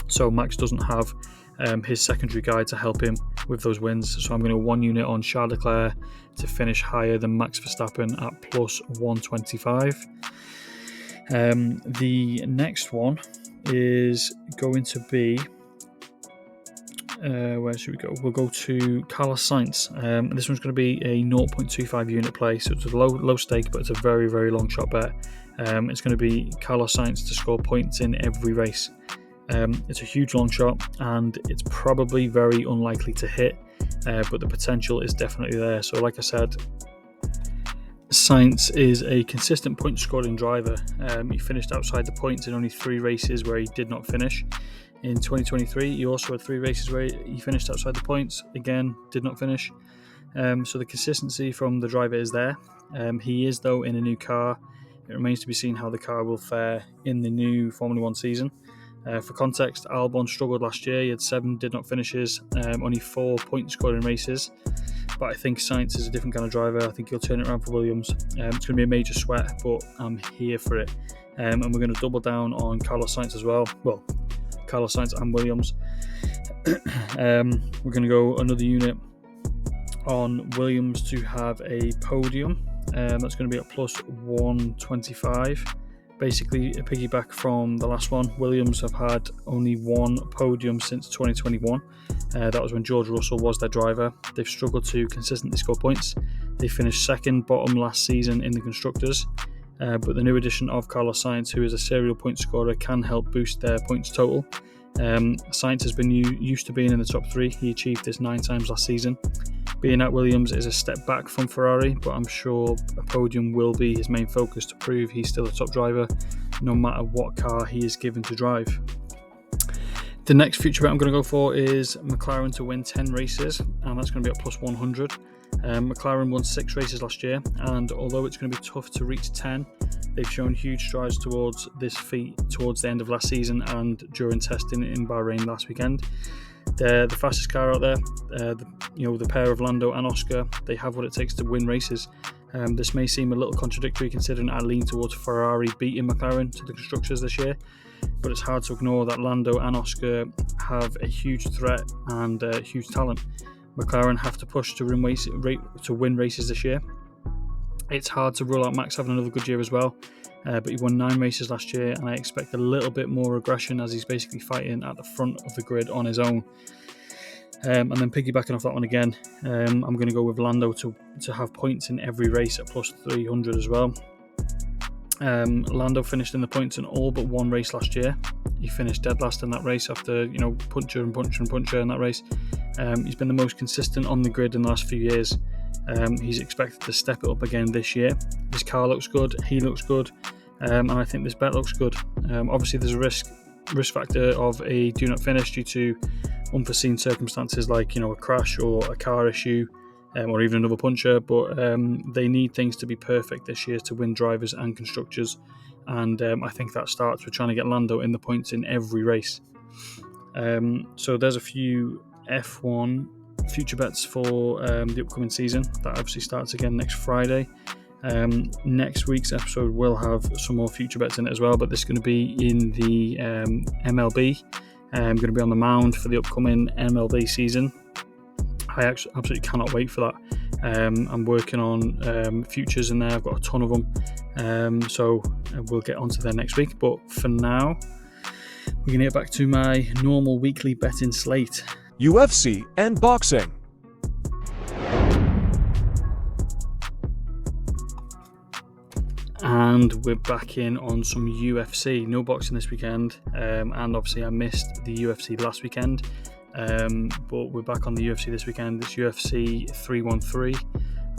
So Max doesn't have his secondary guy to help him with those wins. So I'm going to 1 unit on Charles Leclerc to finish higher than Max Verstappen at plus 125. The next one is going to be where should we go? We'll go to Carlos Sainz. This one's going to be a 0.25 unit play, so it's a low stake, but it's a very, very long shot bet. It's going to be Carlos Sainz to score points in every race. It's a huge long shot, and it's probably very unlikely to hit, but the potential is definitely there. So like I said, Sainz is a consistent point scoring driver. He finished outside the points in only 3 races where he did not finish. In 2023, he also had 3 races where he finished outside the points. Again, did not finish. So the consistency from the driver is there. He is, though, in a new car. It remains to be seen how the car will fare in the new Formula 1 season. For context, Albon struggled last year. He had 7 did not finishes, only 4 point scoring races. But I think Sainz is a different kind of driver. I think he'll turn it around for Williams. It's going to be a major sweat, but I'm here for it. And we're going to double down on Carlos Sainz as well. Well, Carlos Sainz and Williams. We're going to go another unit on Williams to have a podium. That's going to be at plus 125. Basically, a piggyback from the last one. Williams have had only 1 podium since 2021. That was when George Russell was their driver. They've struggled to consistently score points. They finished second bottom last season in the Constructors. But the new addition of Carlos Sainz, who is a serial point scorer, can help boost their points total. Sainz has been used to being in the top 3. He achieved this 9 times last season. Being at Williams is a step back from Ferrari, but I'm sure a podium will be his main focus to prove he's still a top driver, no matter what car he is given to drive. The next future bet I'm going to go for is McLaren to win 10 races, and that's going to be at plus 100. McLaren won 6 races last year, and although it's going to be tough to reach 10, they've shown huge strides towards this feat towards the end of last season and during testing in Bahrain last weekend. They're the fastest car out there. The pair of Lando and Oscar, they have what it takes to win races. This may seem a little contradictory considering I lean towards Ferrari beating McLaren to the Constructors this year, but it's hard to ignore that Lando and Oscar have a huge threat and huge talent. McLaren have to push to win races this year. It's hard to rule out Max having another good year as well, but he won 9 races last year, and I expect a little bit more aggression as he's basically fighting at the front of the grid on his own. And then piggybacking off that one again, I'm going to go with Lando to have points in every race at plus 300 as well. Lando finished in the points in all but 1 race last year. He finished dead last in that race after puncture in that race. He's been the most consistent on the grid in the last few years. He's expected to step it up again this year. His car looks good, he looks good, and I think this bet looks good. Obviously there's a risk factor of a do not finish due to unforeseen circumstances like a crash or a car issue, or even another puncture, but they need things to be perfect this year to win drivers and constructors, and I think that starts with trying to get Lando in the points in every race. So there's a few F1 future bets for the upcoming season that obviously starts again next Friday. Next week's episode will have some more future bets in it as well, but this is going to be in the MLB. I'm going to be on the mound for the upcoming MLB season. I absolutely cannot wait for that. I'm working on futures in there. I've got a ton of them, so we'll get onto there next week, but for now we're going to get back to my normal weekly betting slate. UFC and boxing. And we're back in on some UFC. No boxing this weekend, and obviously I missed the UFC last weekend, but we're back on the UFC this weekend. It's UFC 313,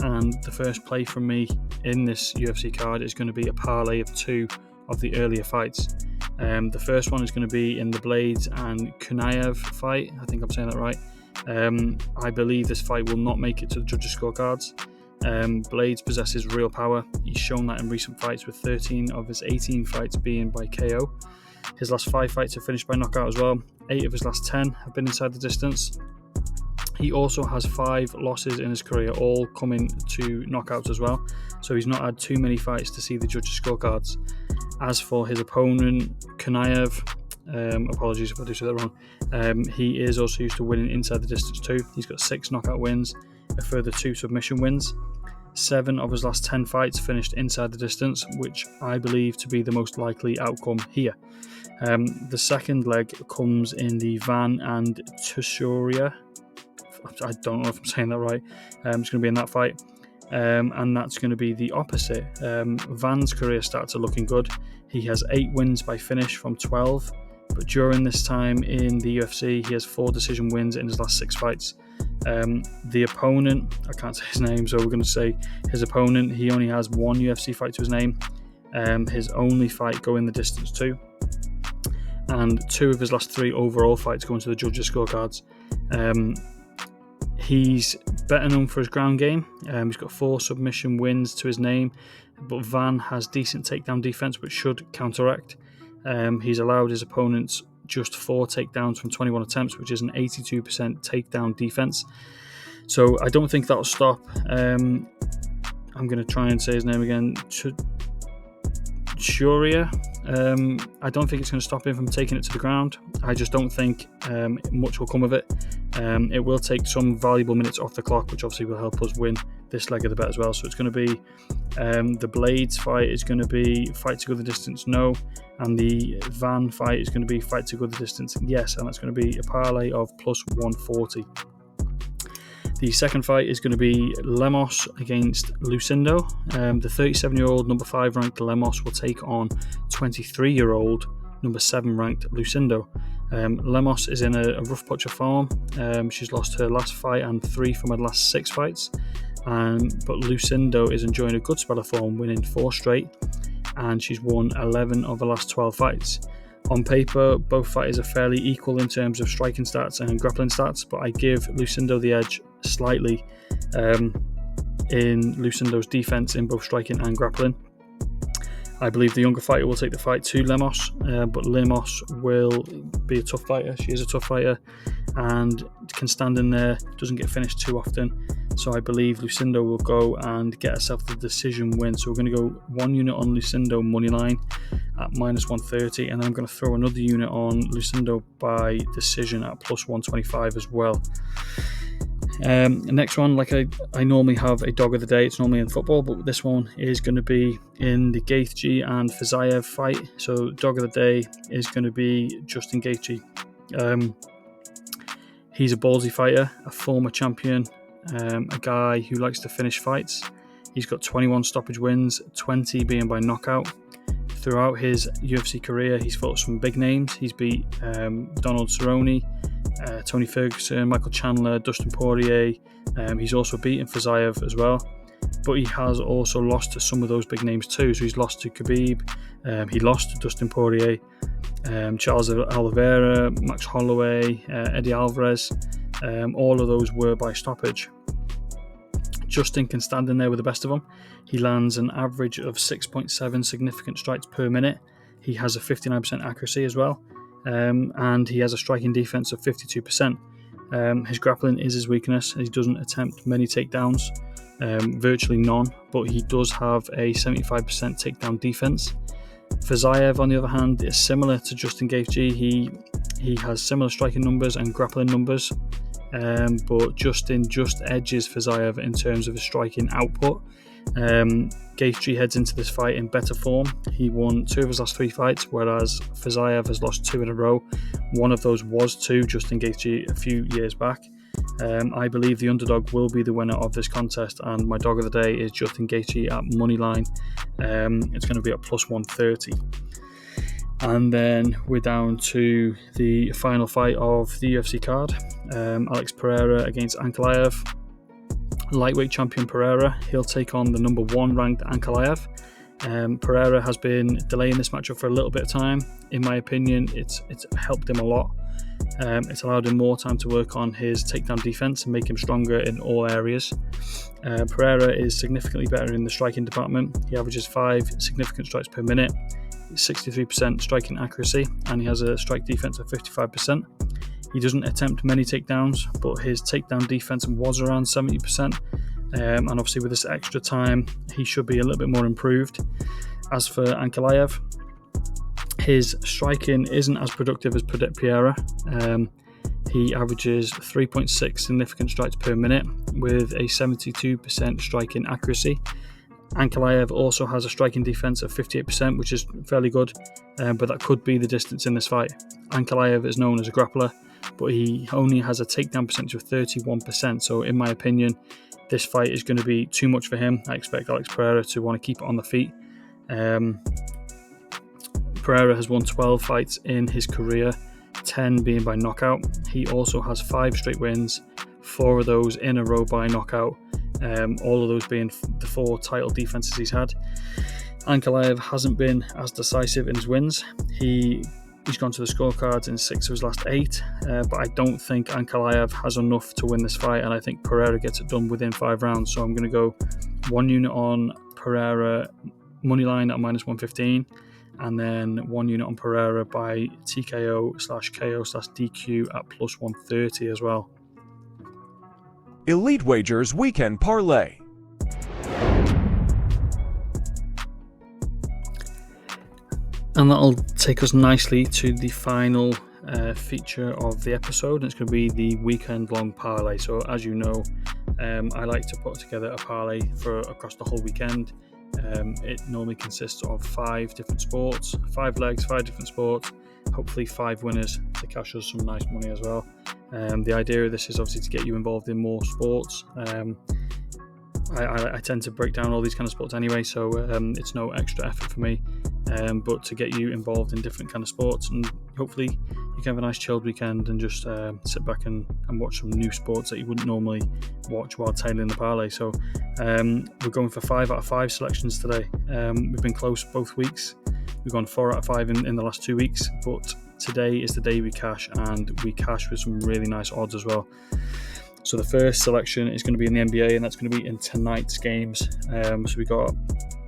and the first play from me in this UFC card is going to be a parlay of 2 of the earlier fights. The first one is going to be in the Blades and Kunaev fight. I think I'm saying that right. I believe this fight will not make it to the judges' scorecards. Blades possesses real power. He's shown that in recent fights, with 13 of his 18 fights being by KO. His last 5 fights have finished by knockout as well. 8 of his last 10 have been inside the distance. He also has 5 losses in his career, all coming to knockouts as well. So he's not had too many fights to see the judges' scorecards. As for his opponent, Kunaev, apologies if I do say that wrong, he is also used to winning inside the distance too. He's got 6 knockout wins, a further 2 submission wins. 7 of his last 10 fights finished inside the distance, which I believe to be the most likely outcome here. The second leg comes in the Van and Tusuria. I don't know if I'm saying that right. It's going to be in that fight. And that's going to be the opposite. Van's career starts looking good. He has 8 wins by finish from 12, but during this time in the UFC, he has 4 decision wins in his last 6 fights. The opponent, I can't say his name, so we're going to say his opponent, he only has 1 UFC fight to his name. His only fight going the distance too. and 2 of his last 3 overall fights go into the judges' scorecards. He's better known for his ground game. He's got 4 submission wins to his name, but Van has decent takedown defense, which should counteract. He's allowed his opponents just 4 takedowns from 21 attempts, which is an 82% takedown defense. So I don't think that'll stop. I'm going to try and say his name again. Shuria. I don't think it's going to stop him from taking it to the ground. I just don't think much will come of it. It will take some valuable minutes off the clock, which obviously will help us win this leg of the bet as well. So it's going to be the Blades fight is going to be fight to go the distance, no, and the Van fight is going to be fight to go the distance, yes, and that's going to be a parlay of plus 140. The second fight is going to be Lemos against Lucindo. The 37-year-old number 5 ranked Lemos will take on 23-year-old number 7 ranked Lucindo. Lemos is in a rough patch of form. She's lost her last fight and 3 from her last 6 fights. But Lucindo is enjoying a good spell of form, winning 4 straight, and she's won 11 of the last 12 fights. On paper, both fighters are fairly equal in terms of striking stats and grappling stats, but I give Lucindo the edge slightly in Lucindo's defense in both striking and grappling. I believe the younger fighter will take the fight to Lemos, but Lemos will be a tough fighter. She is a tough fighter and can stand in there, doesn't get finished too often. So I believe Lucindo will go and get herself the decision win. So we're going to go 1 unit on Lucindo moneyline at minus 130, and then I'm going to throw another unit on Lucindo by decision at plus 125 as well. Next one, like I normally have a dog of the day. It's normally in football, but this one is going to be in the Gaethje and Fiziev fight. So dog of the day is going to be Justin Gaethje. He's a ballsy fighter, a former champion, a guy who likes to finish fights. He's got 21 stoppage wins, 20 being by knockout. Throughout his UFC career, he's fought some big names. He's beat Donald Cerrone, Tony Ferguson, Michael Chandler, Dustin Poirier. He's also beaten Fiziev as well. But he has also lost to some of those big names too. So he's lost to Khabib, he lost to Dustin Poirier, Charles Oliveira, Max Holloway, Eddie Alvarez. All of those were by stoppage. Justin can stand in there with the best of them. He lands an average of 6.7 significant strikes per minute. He has a 59% accuracy as well, and he has a striking defense of 52%. His grappling is his weakness. He doesn't attempt many takedowns, virtually none, but he does have a 75% takedown defense. Fiziev, on the other hand, is similar to Justin Gaethje. He has similar striking numbers and grappling numbers, but Justin just edges Fiziev in terms of his striking output. Gaethje heads into this fight in better form. He won 2 of his last 3 fights, whereas Fiziev has lost 2 in a row. One of those was to Justin Gaethje a few years back. I believe the underdog will be the winner of this contest, and my dog of the day is Justin Gaethje at moneyline. It's going to be at plus 130. And then we're down to the final fight of the UFC card. Alex Pereira against Ankalaev. Lightweight champion Pereira, he'll take on the number 1 ranked Ankalaev. Pereira has been delaying this matchup for a little bit of time. In my opinion, it's helped him a lot. It's allowed him more time to work on his takedown defense and make him stronger in all areas. Pereira is significantly better in the striking department. He averages 5 significant strikes per minute, 63% striking accuracy, and he has a strike defense of 55%. He doesn't attempt many takedowns, but his takedown defense was around 70%. And obviously with this extra time, he should be a little bit more improved. As for Ankalaev, his striking isn't as productive as Pereira. He averages 3.6 significant strikes per minute with a 72% striking accuracy. Ankalaev also has a striking defense of 58%, which is fairly good, but that could be the distance in this fight. Ankalaev is known as a grappler, but he only has a takedown percentage of 31%. So in my opinion, this fight is going to be too much for him. I expect Alex Pereira to want to keep it on the feet. Pereira has won 12 fights in his career, 10 being by knockout. He also has 5 straight wins, 4 of those in a row by knockout, all of those being the 4 title defenses he's had. Ankalaev hasn't been as decisive in his wins. He He's gone to the scorecards in 6 of his last 8, but I don't think Ankalaev has enough to win this fight, and I think Pereira gets it done within 5 rounds. So I'm going to go 1 unit on Pereira moneyline at -115, and then 1 unit on Pereira by TKO/KO/DQ at +130 as well. Elite Wagers Weekend Parlay. And that'll take us nicely to the final feature of the episode, and it's going to be the weekend-long parlay. So as you know, I like to put together a parlay for across the whole weekend. It normally consists of 5 different sports, 5 legs, 5 different sports, hopefully 5 winners to cash us some nice money as well. The idea of this is obviously to get you involved in more sports. I tend to break down all these kind of sports anyway, so it's no extra effort for me, but to get you involved in different kind of sports, and hopefully you can have a nice chilled weekend and just sit back and watch some new sports that you wouldn't normally watch while tailing the parlay. So we're going for 5 out of 5 selections today. We've been close both weeks. We've gone 4 out of 5 in the last 2 weeks, but today is the day we cash, and we cash with some really nice odds as well. So the first selection is going to be in the NBA, and that's going to be in tonight's games. So we got,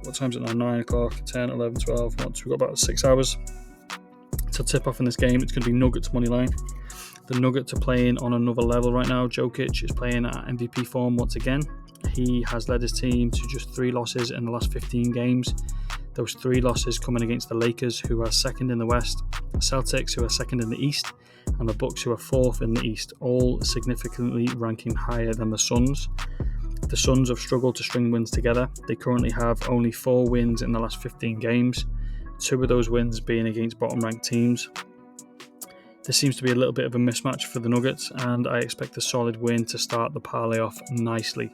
what time is it now? 9 o'clock, 10, 11, 12. We've got about 6 hours to tip off in this game. It's going to be Nuggets moneyline. The Nuggets are playing on another level right now. Jokic is playing at MVP form once again. He has led his team to just 3 losses in the last 15 games. Those 3 losses coming against the Lakers, who are second in the West, Celtics, who are second in the East, and the Bucks, who are 4th in the East, all significantly ranking higher than the Suns. The Suns have struggled to string wins together. They currently have only 4 wins in the last 15 games, 2 of those wins being against bottom-ranked teams. There seems to be a little bit of a mismatch for the Nuggets, and I expect a solid win to start the parlay off nicely.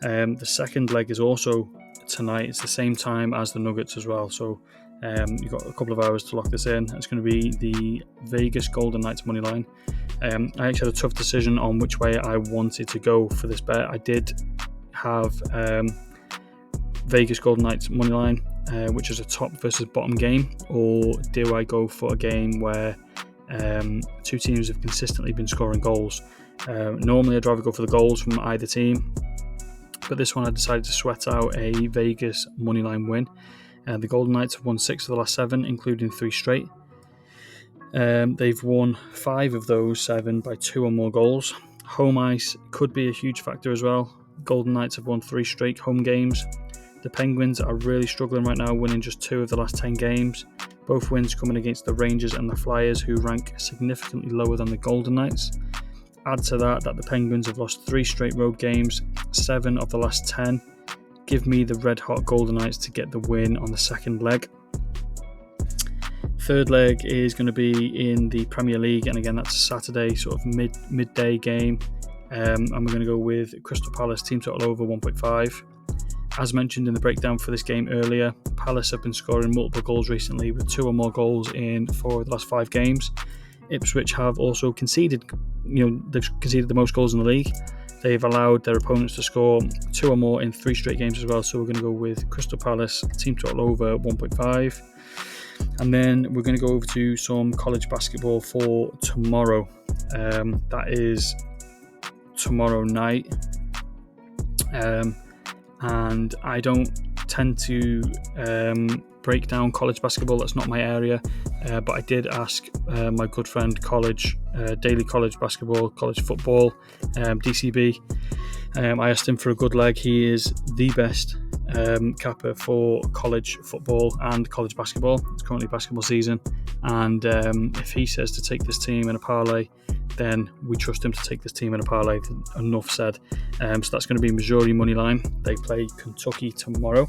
The second leg is also tonight. It's the same time as the Nuggets as well, so you've got a couple of hours to lock this in. It's going to be the Vegas Golden Knights money line. I actually had a tough decision on which way I wanted to go for this bet. I did have Vegas Golden Knights money line, which is a top versus bottom game, or do I go for a game where 2 teams have consistently been scoring goals? Normally I'd rather go for the goals from either team, but this one I decided to sweat out a Vegas moneyline win. The Golden Knights have won 6 of the last 7, including 3 straight. They've won 5 of those 7 by 2 or more goals. Home ice could be a huge factor as well. Golden Knights have won 3 straight home games. The Penguins are really struggling right now, winning just 2 of the last 10 games. Both wins coming against the Rangers and the Flyers, who rank significantly lower than the Golden Knights. Add to that the Penguins have lost 3 straight road games, 7 of the last 10. Give me the red-hot Golden Knights to get the win on the second leg. Third leg is going to be in the Premier League, and again that's a Saturday sort of midday game, and we're going to go with Crystal Palace team total over 1.5. As mentioned in the breakdown for this game earlier, Palace have been scoring multiple goals recently, with 2 or more goals in 4 of the last 5 games. Ipswich have also conceded, they've conceded the most goals in the league. They've allowed their opponents to score 2 or more in 3 straight games as well. So we're going to go with Crystal Palace team total over 1.5. And then we're going to go over to some college basketball for tomorrow. That is tomorrow night. And I don't tend to break down college basketball. That's not my area. But I did ask my good friend Daily College Basketball, College Football, DCB. I asked him for a good leg. He is the best capper for college football and college basketball. It's currently basketball season, and if he says to take this team in a parlay, then we trust him to take this team in a parlay. Enough said. So that's going to be Missouri moneyline. They play Kentucky tomorrow.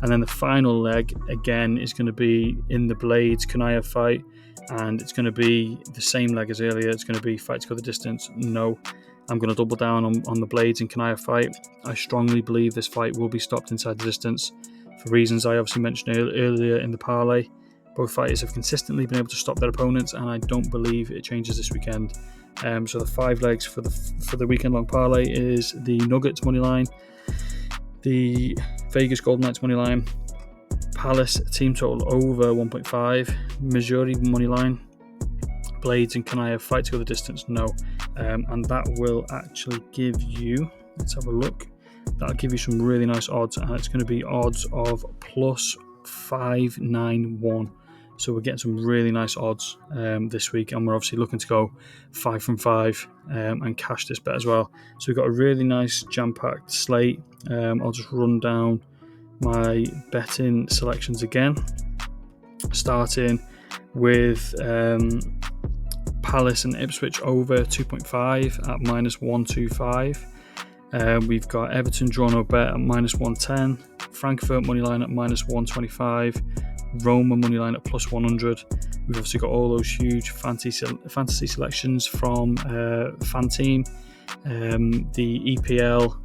And then the final leg, again, is going to be in the Blades Kanaev fight. And it's going to be the same leg as earlier. It's going to be fight to go the distance. No, I'm going to double down on the Blades and Kanaev fight. I strongly believe this fight will be stopped inside the distance for reasons I obviously mentioned earlier in the parlay. Both fighters have consistently been able to stop their opponents, and I don't believe it changes this weekend. So the 5 legs for the weekend-long parlay is the Nuggets moneyline, the Vegas Golden Knights moneyline, Palace team total over 1.5. Missouri money line. Blades and Kanaya fight to go the distance, no. And that will actually give you, let's have a look, that'll give you some really nice odds, and it's going to be odds of plus 591. So we're getting some really nice odds this week, and we're obviously looking to go 5 from 5 and cash this bet as well. So we've got a really nice jam-packed slate. I'll just run down my betting selections again, starting with Palace and Ipswich over 2.5 at minus 125. We've got Everton draw no bet at minus 110, Frankfurt moneyline at minus 125, Roma moneyline at plus 100. We've obviously got all those huge fantasy selections from FanTeam, the EPL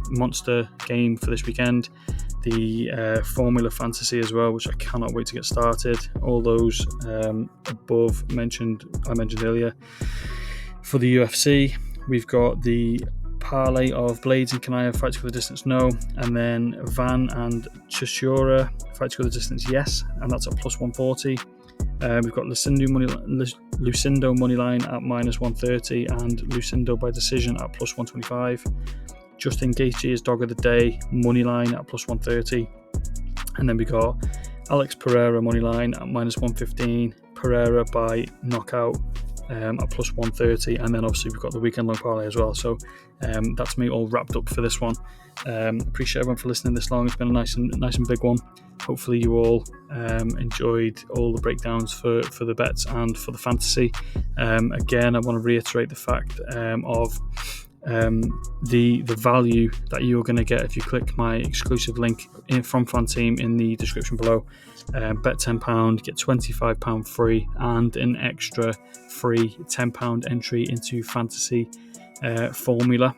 Monster game for this weekend, the Formula Fantasy as well, which I cannot wait to get started. All those above I mentioned earlier. For the UFC, we've got the parlay of Blades and Kanaya fight to go the distance, no, and then Van and Chisora fight to go the distance, yes, and that's at plus 140. We've got Lucindo moneyline at minus 130 and Lucindo by decision at plus 125. Justin Gaethje is dog of the day, moneyline at plus 130. And then we got Alex Pereira moneyline at minus 115, Pereira by knockout at plus 130, and then obviously we've got the weekend long parlay as well. So that's me all wrapped up for this one. Appreciate everyone for listening this long. It's been a nice and big one. Hopefully you all enjoyed all the breakdowns for the bets and for the fantasy. Again, I want to reiterate the fact of the value that you're going to get if you click my exclusive link from FanTeam in the description below. Bet £10, get £25 free and an extra free £10 entry into fantasy formula.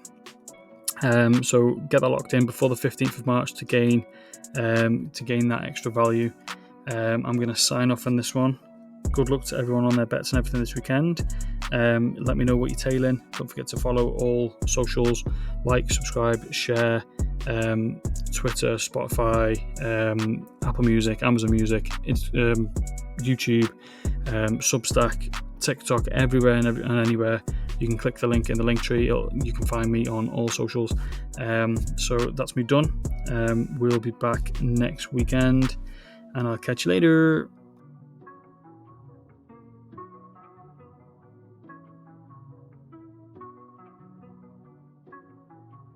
So get that locked in before the 15th of March to gain that extra value. I'm going to sign off on this one. Good luck to everyone on their bets and everything this weekend. Let me know what you're tailing. Don't forget to follow all socials, like, subscribe, share, Twitter, Spotify, Apple Music, Amazon Music, YouTube, Substack, TikTok, everywhere and anywhere. You can click the link in the link tree. You can find me on all socials. So that's me done. We'll be back next weekend, and I'll catch you later.